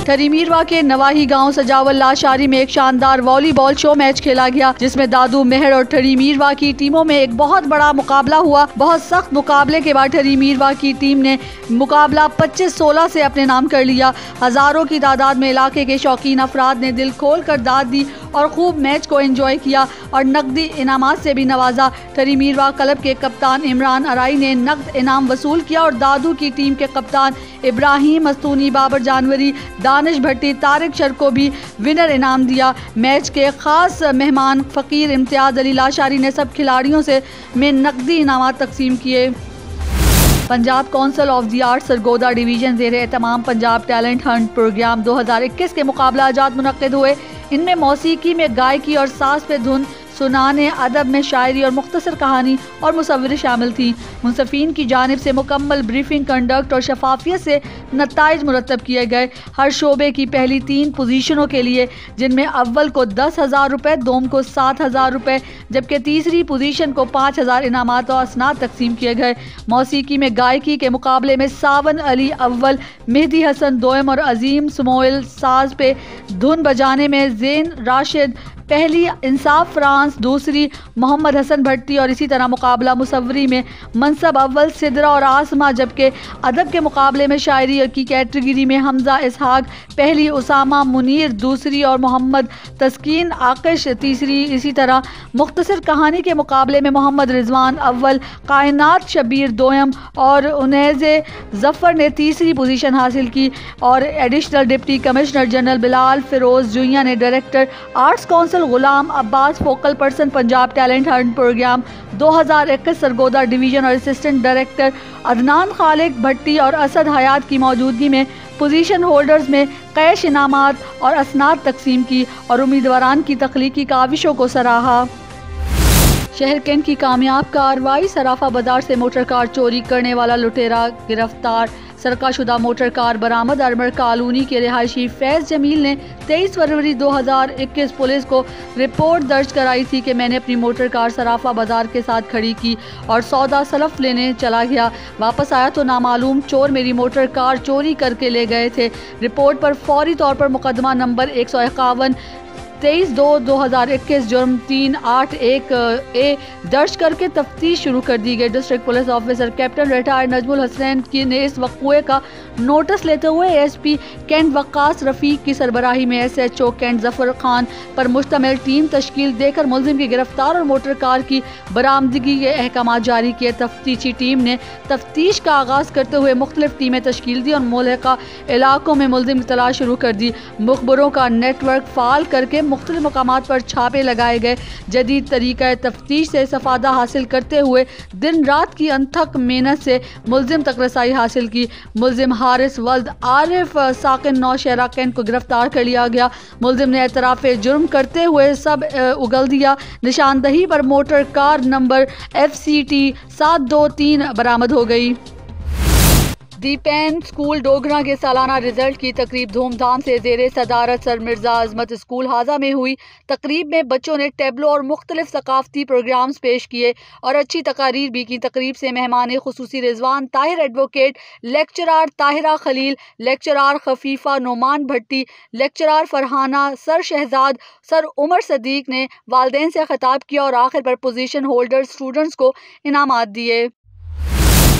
ठरीमीरवा के नवाही गांव सजावल लाशारी में एक शानदार वॉलीबॉल शो मैच खेला गया, जिसमें दादू मेहर और ठरीमीरवा की टीमों में एक बहुत बड़ा मुकाबला हुआ। बहुत सख्त मुकाबले के बाद ठरीमीरवा की टीम ने मुकाबला 25-16 से अपने नाम कर लिया। हजारों की तादाद में इलाके के शौकीन अफराद ने दिल खोल कर दाद दी और खूब मैच को एंजॉय किया और नकदी इनामात से भी नवाजा। ठरीमीरवा क्लब के कप्तान इमरान अराई ने नकद इनाम वसूल किया और दादू की टीम के कप्तान इब्राहिम मस्तूनी, बाबर जानवरी, दानिश भट्टी, तारिक शर को भी विनर इनाम दिया। मैच के खास मेहमान फ़कीर इम्तियाज़ अली लाशारी ने सब खिलाड़ियों से में नकदी इनामात तकसीम किए। Punjab council of the arts Sargodha division ज़ेरे एहतमाम पंजाब टैलेंट हंट प्रोग्राम 2021 के मुकाबला अजात मुनक्किद हुए। इनमें मौसीकी में गायकी और साज पे धुन, सुनाने, अदब में शायरी और मुख्तसर कहानी और मुसव्वरी शामिल थी। मुंसफीन की जानिब से मुकम्मल ब्रीफिंग, कंडक्ट और शफाफियत से नताइज मुरतब किए गए। हर शोबे की पहली 3 पोजीशनों के लिए, जिनमें अव्वल को 10,000 रुपये, दोम को 7,000 रुपये, जबकि तीसरी पोजीशन को 5,000 इनामात और असनाद तकसीम किए गए। मौसीकी में गायकी के मुकाबले में सावन अली अव्वल, मेहदी हसन दोयम और अजीम सुमोइल साज पे धुन बजाने में ज़ेन राशिद पहली, इंसाफ फ्रांस दूसरी, मोहम्मद हसन भट्टी और इसी तरह मुकाबला मुसव्वरी में मनसब अव्वल सिदरा और आसमा, जबकि अदब के मुकाबले में शायरी की कैटेगरी में हमजा इसहाक पहली, उसामा मुनीर दूसरी और मोहम्मद तस्कीन आकिश तीसरी। इसी तरह मुख्तसर कहानी के मुकाबले में मोहम्मद रिजवान अव्वल, कायनात शबीर दोयम और उनैज़े जफ़र ने तीसरी पोजीशन हासिल की। और additional deputy commissioner general Bilal Firoz Joiya ने director arts council Ghulam Abbas, focal person Punjab talent hunt programme 2021 Sargodha division और असिस्टेंट डायरेक्टर अदनान खालिक भट्टी और असद हयात की मौजूदगी में पोजीशन होल्डर्स में कैश इनामात और असनाद तकसीम की और उम्मीदवारान की तख्लीकी काविशों को सराहा। शहर कैंट की कामयाब कार्रवाई, सराफा बाजार से मोटर कार चोरी करने वाला लुटेरा गिरफ्तार। सरकाशुदा मोटर कार बरामद। अरमर कॉलोनी के रिहायशी फैज़ जमील ने 23 फरवरी 2021 पुलिस को रिपोर्ट दर्ज कराई थी कि मैंने अपनी मोटर कार सराफा बाजार के साथ खड़ी की और सौदा सलफ लेने चला गया। वापस आया तो नामालूम चोर मेरी मोटर कार चोरी करके ले गए थे। रिपोर्ट पर फौरी तौर पर मुकदमा नंबर 151 23/2/2021 जुर्म 381 दर्ज करके तफ्तीश शुरू कर दी गई। District police officer captain retired Najmul Hasnain की ने इस वक़्वे का नोटिस लेते हुए एसपी कैंट वक्कास रफ़ीक की सरबराही में SHO कैंट जफर खान पर मुश्तमिल टीम तश्कील देकर मुलजिम की गिरफ्तार और मोटर कार की बरामदगी के अहकाम जारी किए। तफ्तीशी टीम ने तफ्तीश का आगाज़ करते हुए मुख्तलिफ टीमें तश्कील दी और मुल्हिका इलाकों में मुलजिम की तलाश शुरू कर दी। मुखबरों का नेटवर्क फ़ाल करके मुख्तलिफ मकामात पर छापे लगाए गए। जदीद तरीक़ा तफ्तीश से इस्तिफ़ादा हासिल करते हुए दिन रात की अनथक मेहनत से मुलजिम तक रसाई हासिल की। मुलजिम हारिस वल्द आरिफ साकिन नौशहरा कैंट को गिरफ्तार कर लिया गया। मुलजिम ने एतराफ़ जुर्म करते हुए सब उगल दिया। निशानदही पर मोटर कार नंबर FCT 723 बरामद हो गई। दीपेन स्कूल डोगरा के सालाना रिजल्ट की तकरीब धूमधाम से ज़ेरे सदारत सर मिर्ज़ा अज़मत स्कूल हाजा में हुई। तकरीब में बच्चों ने टेबलो और मुख्तलिफ सकाफ़ती प्रोग्राम्स पेश किए और अच्छी तकारीर भी की। तकरीब से मेहमान खुसूसी Rizwan Tahir advocate, lecturer Tahira Khalil, lecturer Khafifa Noman Bhatti, lecturer Farhana, sir Shahzad, sir Umar Siddique ने वालिदैन से खिताब किया और आखिर पर पोजीशन होल्डर स्टूडेंट्स को इनामात दिए।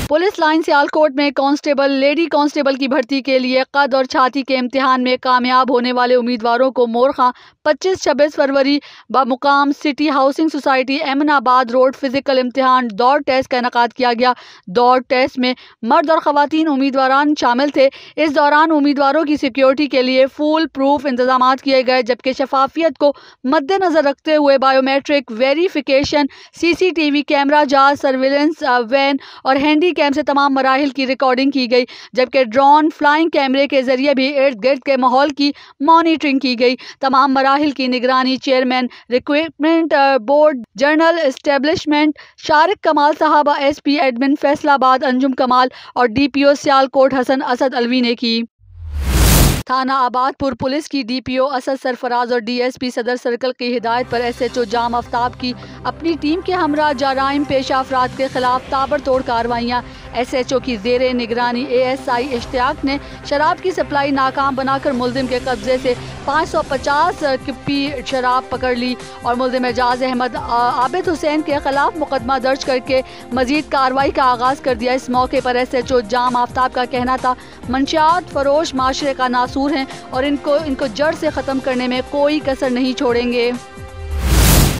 पुलिस लाइन सियालकोट में कांस्टेबल, लेडी कांस्टेबल की भर्ती के लिए कद और छाती के इम्तिहान में कामयाब होने वाले उम्मीदवारों को मोरखा 25-26 फरवरी बमुकाम city housing society Eminabad road physical इम्तिहान दौड़ टेस्ट का इनेकाद किया गया। दौड़ टेस्ट में मर्द और ख़वातीन उम्मीदवारान शामिल थे। इस दौरान उम्मीदवारों की सिक्योरिटी के लिए फुल प्रूफ इंतजाम किए गए, जबकि शफाफियत को मद्देनजर रखते हुए बायोमेट्रिक वेरिफिकेशन, CCTV कैमरा जांच, सर्विलेंस वैन और हैंडी कैम से तमाम मराहिल की रिकॉर्डिंग की गई, जबकि ड्रोन फ्लाइंग कैमरे के जरिए भी इर्द गिर्द के माहौल की मॉनिटरिंग की गई। तमाम मराहिल की निगरानी chairman recruitment board general establishment Shariq कमाल साहबा, SP एडमिन फैसलाबाद अंजुम कमाल और DPO सियालकोट हसन असद अलवी ने की। थाना आबादपुर पुलिस की डीपीओ असद सरफराज और डीएसपी सदर सर्कल की हिदायत पर एसएचओ जाम आफ्ताब की अपनी टीम के हमरा जराइम पेशा अफराद के खिलाफ ताबड़तोड़ कार्रवाइयाँ। एसएचओ की जेरे निगरानी एएसआई इश्तियाक ने शराब की सप्लाई नाकाम बनाकर मुल्जिम के कब्जे से 550 किप्पी शराब पकड़ ली और मुल्जिम एजाज अहमद आबिद हुसैन के खिलाफ मुकदमा दर्ज करके मजीद कार्रवाई का आगाज कर दिया। इस मौके पर एसएचओ जाम आफ्ताब का कहना था, मंशियात फरोश माशरे का नासूर हैं और इनको जड़ से ख़त्म करने में कोई कसर नहीं छोड़ेंगे।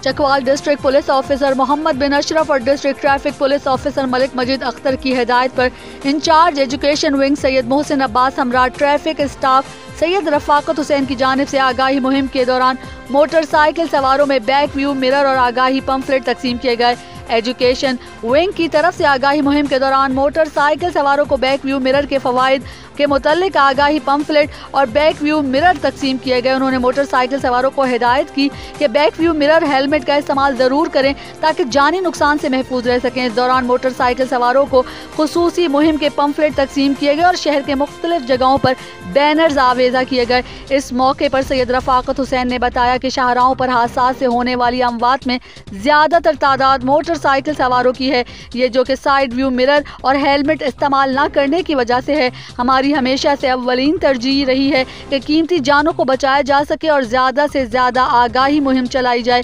Chakwal district police officer Mohammad bin Ashraf और district traffic police officer Malik Majeed Akhtar की हिदायत पर incharge education wing Syed Mohsin Abbas हमरा ट्रैफिक स्टाफ सैयद रफाकत हुसैन की जानिब से आगाही मुहिम के दौरान मोटरसाइकिल सवारों में बैक व्यू मिरर और आगाही पम्फलेट तकसीम किए गए। एजुकेशन विंग की तरफ से आगाही मुहिम के दौरान मोटरसाइकिल सवारों को बैक व्यू मिरर के फवाइद के मुतल्लिक आगाही पम्फलेट और बैक व्यू मिरर तकसीम किए गए। उन्होंने मोटरसाइकिल सवारों को हिदायत की कि बैक व्यू मिरर हेलमेट का इस्तेमाल ज़रूर करें ताकि जानी नुकसान से महफूज रह सकें। इस दौरान मोटरसाइकिल सवारों को खुसूसी मुहिम के पम्फलेट तकसीम किए गए और शहर के मुख्तलिफ जगहों पर बैनर्स आवेजा किए गए। इस मौके पर सैयद रफाकत हुसैन ने बताया कि शाहराहों पर हादसा से होने वाली अमवात में ज़्यादातर तादाद मोटरसाइकिल सवारों की है, ये जो कि साइड व्यू मिरर और हेलमेट इस्तेमाल न करने की वजह से है। हमारी हमेशा से अव्वलीन तरजीह रही है कि कीमती जानों को बचाया जा सके और ज़्यादा से ज़्यादा आगाही मुहिम चलाई जाए।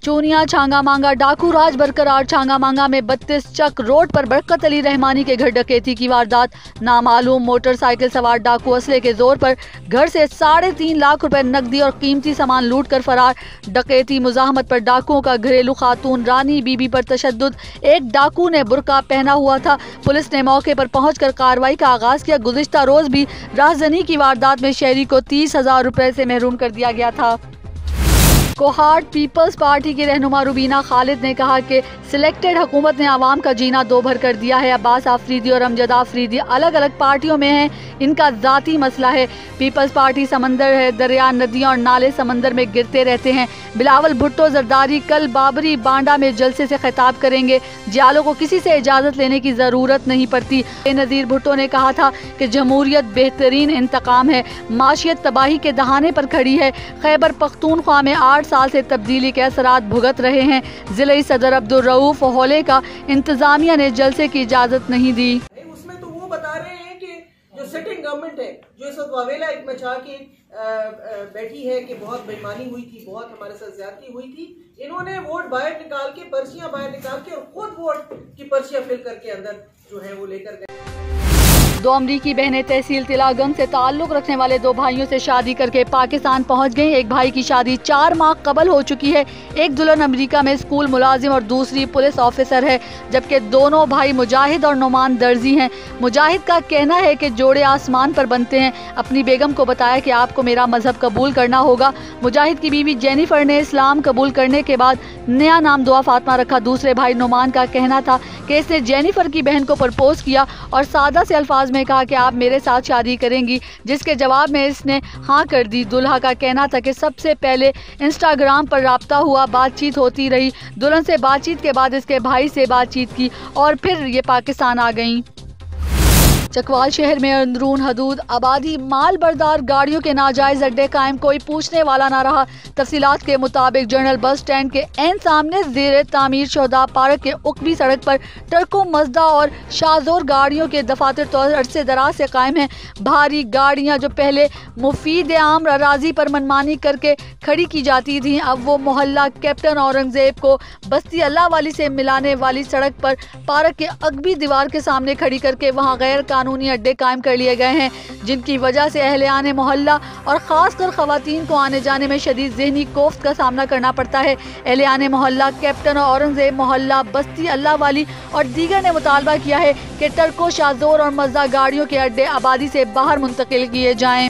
चूनिया छांगा मांगा डाकू राज बरकरार। छांगा मांगा में 32 चक रोड पर बरकत अली रहमानी के घर डकैती की वारदात। नामालूम मोटरसाइकिल सवार डाकू असले के जोर पर घर से 3.5 लाख रुपए नकदी और कीमती सामान लूट कर फरार। डकैती मुजाहमत पर डाकुओं का घरेलू खातून रानी बीबी पर तशद्दुद। एक डाकू ने बुर्का पहना हुआ था। पुलिस ने मौके पर पहुंचकर कार्रवाई का आगाज किया। गुज़िश्ता रोज भी राहजनी की वारदात में शहरी को 30,000 रुपए से महरूम कर दिया गया था। कोहाट पीपल्स पार्टी की रहनुमा रुबीना खालिद ने कहा कि सिलेक्टेड हुकूमत ने आवाम का जीना दो भर कर दिया है। अब्बास आफरीदी और अमजद आफरीदी अलग अलग पार्टियों में हैं, इनका ज़ाती मसला है। पीपल्स पार्टी समंदर है, दरिया नदियाँ और नाले समंदर में गिरते रहते हैं। बिलावल भुट्टो जरदारी कल बाबरी बांडा में जलसे से खिताब करेंगे। जियालों को किसी से इजाज़त लेने की ज़रूरत नहीं पड़ती। बेनज़ीर भुट्टो ने कहा था कि जमहूरियत बेहतरीन इंतकाम है, माशियत तबाही के दहाने पर खड़ी है। खैबर पख्तूनख्वा में 8 साल से तब्दीली के असरात भुगत रहे हैं। ज़िले सदर अब्दुल रऊफ होले का इंतजामिया ने जलसे की इजाज़त नहीं दी। उसमें तो वो बता रहे हैं कि जो सिटिंग गवर्नमेंट है, जो इस वक्त वावेला एक मचा के बैठी है कि बहुत बेईमानी हुई थी, बहुत हमारे साथ ज्यादती हुई थी। इन्होंने वोट बाहर निकाल के, पर्चियां बाहर निकाल के और खुद वोट की पर्चियां फिल करके अंदर जो है वो लेकर गए। 2 अमरीकी बहनें तहसील तिलागंज से ताल्लुक रखने वाले 2 भाइयों से शादी करके पाकिस्तान पहुंच गईं। एक भाई की शादी 4 माह कबल हो चुकी है। एक दुल्हन अमेरिका में स्कूल मुलाजिम और दूसरी पुलिस ऑफिसर है, जबकि दोनों भाई मुजाहिद और नुमान दर्जी हैं। मुजाहिद का कहना है कि जोड़े आसमान पर बनते हैं। अपनी बेगम को बताया कि आपको मेरा मजहब कबूल करना होगा। मुजाहिद की बीवी जेनिफर ने इस्लाम कबूल करने के बाद नया नाम दुआ फातिमा रखा। दूसरे भाई नुमान का कहना था कि इसने जेनिफर की बहन को प्रपोज किया और सादा से अल्फाज में कहा कि आप मेरे साथ शादी करेंगी, जिसके जवाब में इसने हाँ कर दी। दुल्हा का कहना था कि सबसे पहले इंस्टाग्राम पर राब्ता हुआ, बातचीत होती रही। दुल्हन से बातचीत के बाद इसके भाई से बातचीत की और फिर ये पाकिस्तान आ गईं। चकवाल शहर में अंदरून हदूद आबादी माल बरदार गाड़ियों के नाजायज अड्डे कायम, कोई पूछने वाला ना रहा। तफसीलात के मुताबिक जनरल बस स्टैंड के एन सामने ज़ेरे तामीर शोहदा पार्क के उकबी सड़क पर ट्रकों, मजदा और शाहजोर गाड़ियों के दफातर तो अरसे दराज से कायम हैं। भारी गाड़ियां जो पहले मुफीद आम अराजी पर मनमानी करके खड़ी की जाती थीं, अब वो मोहल्ला कैप्टन औरंगजेब को बस्ती अल्लाह वाली से मिलाने वाली सड़क पर पार्क के अगबी दीवार के सामने खड़ी करके वहाँ गैर कानूनी अड्डे कायम कर लिए गए हैं, जिनकी वजह से अहले मोहल्ला और ख़ासकर ख़वातीन को आने जाने में शदीद ज़हनी कोफ्त का सामना करना पड़ता है। अहले मोहल्ला, कैप्टन औरंगजेब मोहल्ला, बस्ती अल्लाह वाली और दीगर ने मुतालबा किया है कि टर्को, शाहजोर और मज़दा गाड़ियों के अड्डे आबादी से बाहर मुंतकिल किए जाएँ।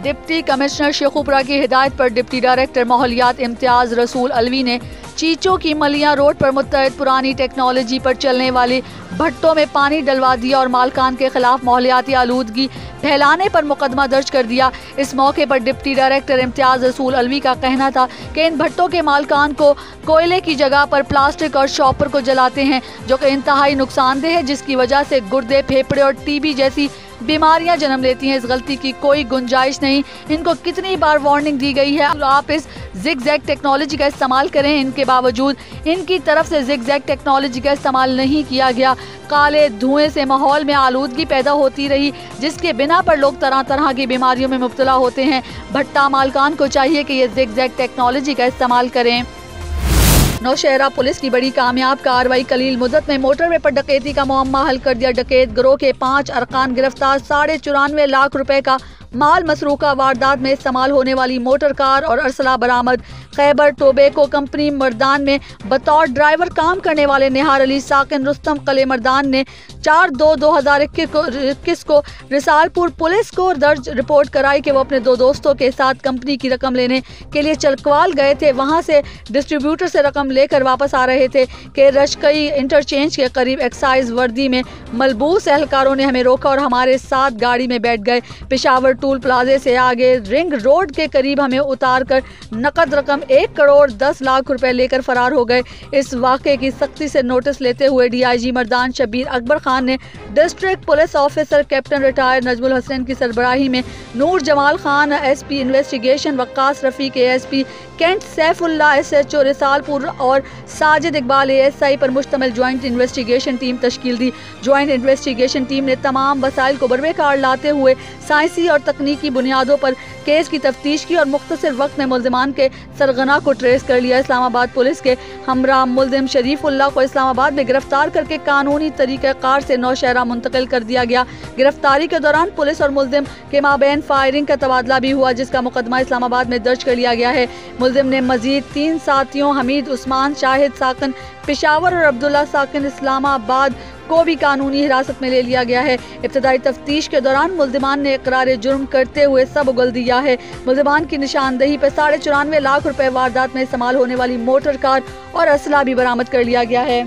डिप्टी कमिश्नर शेखुपुरा की हिदायत पर डिप्टी डायरेक्टर माहौलियात इम्तियाज़ रसूल अलवी ने चीचों की मलियां रोड पर मुतहद पुरानी टेक्नोलॉजी पर चलने वाली भट्टों में पानी डलवा दिया और मालकान के खिलाफ माहौलियाती आलूदगी फैलाने पर मुकदमा दर्ज कर दिया। इस मौके पर डिप्टी डायरेक्टर इम्तियाज़ रसूल अलवी का कहना था कि इन भट्टों के मालकान को कोयले की जगह पर प्लास्टिक और शॉपर को जलाते हैं, जो कि इंतहाई नुकसानदेह है, जिसकी वजह से गुर्दे, फेफड़े और टीबी जैसी बीमारियां जन्म लेती हैं। इस गलती की कोई गुंजाइश नहीं। इनको कितनी बार वार्निंग दी गई है, आप इस जिग-जैग टेक्नोलॉजी का इस्तेमाल करें, इनके बावजूद इनकी तरफ से जिग-जैग टेक्नोलॉजी का इस्तेमाल नहीं किया गया। काले धुएं से माहौल में आलूदगी पैदा होती रही, जिसके बिना पर लोग तरह तरह की बीमारियों में मुब्तला होते हैं। भट्टा मालकान को चाहिए कि ये जिग-जैग टेक्नोलॉजी का इस्तेमाल करें। नौशहरा पुलिस की बड़ी कामयाब कार्रवाई। कलील मुद्दत में मोटरवे पर डकैती का मुअम्मा हल कर दिया। डकैत गिरोह के 5 अरकान गिरफ्तार। 94.5 लाख रुपए का माल मसरूका वारदात में इस्तेमाल होने वाली मोटर कार और अरसला बरामद। खैबर टोबैको कंपनी मर्दान में बतौर ड्राइवर काम करने वाले निहार अली साकिन रुस्तम कले मर्दान ने 4/2/2021 को रिसालपुर पुलिस को दर्ज रिपोर्ट कराई कि वो अपने 2 दोस्तों के साथ कंपनी की रकम लेने के लिए चलकवाल गए थे। वहां से डिस्ट्रीब्यूटर से रकम लेकर वापस आ रहे थे कि रशकई इंटरचेंज के करीब एक्साइज वर्दी में मलबूस एहलकारों ने हमें रोका और हमारे साथ गाड़ी में बैठ गए। पेशावर टूल प्लाजे से आगे रिंग रोड के करीब हमें उतार कर नकद रकम 1 करोड़ 10 लाख रुपए लेकर फरार हो गए। इस वाक़े की सख्ती से नोटिस लेते हुए DIG मर्दान शब्बीर अकबर खान ने district police officer captain retire Najmul Hasan की सरबराही में Noor Jamal Khan SP investigation, Waqas Rafiq ASP cantt, Saifullah SHO Risalpur और साजिद इकबाल ASI पर मुश्तमिल ज्वाइंट इन्वेस्टिगेशन टीम तश्कील दी। ज्वाइंट इन्वेस्टिगेशन टीम ने तमाम वसाइल को बरवेकार लाते हुए साइंसी और तकनीकी बुनियादों पर केस की तफ्तीश की और मुख्तसर वक्त में मुल्जिमान के सरगना को ट्रेस कर लिया। इस्लामाबाद पुलिस के हमरा मुल्जिम शरीफुल्लाह को इस्लामाबाद में गिरफ्तार करके कानूनी तरीक़ाकार से नौशहरा मुंतकिल कर दिया गया। गिरफ्तारी के दौरान पुलिस और मुल्जिम के माबैन फायरिंग का तबादला भी हुआ, जिसका मुकदमा इस्लामाबाद में दर्ज कर लिया गया है। मुल्जिम ने मजीद 3 साथियों हमीद उस्मान, शाहिद साकिन पेशावर और अब्दुल्ला साकिन इस्लामाबाद को भी कानूनी हिरासत में ले लिया गया है। इब्तदाई तफ्तीश के दौरान मुल्जिमान ने इकरार जुर्म करते हुए सब उगल दिया है। मुल्जिमान की निशानदही पर 94.5 लाख रुपए वारदात में इस्तेमाल होने वाली मोटर कार और असला भी बरामद कर लिया गया है।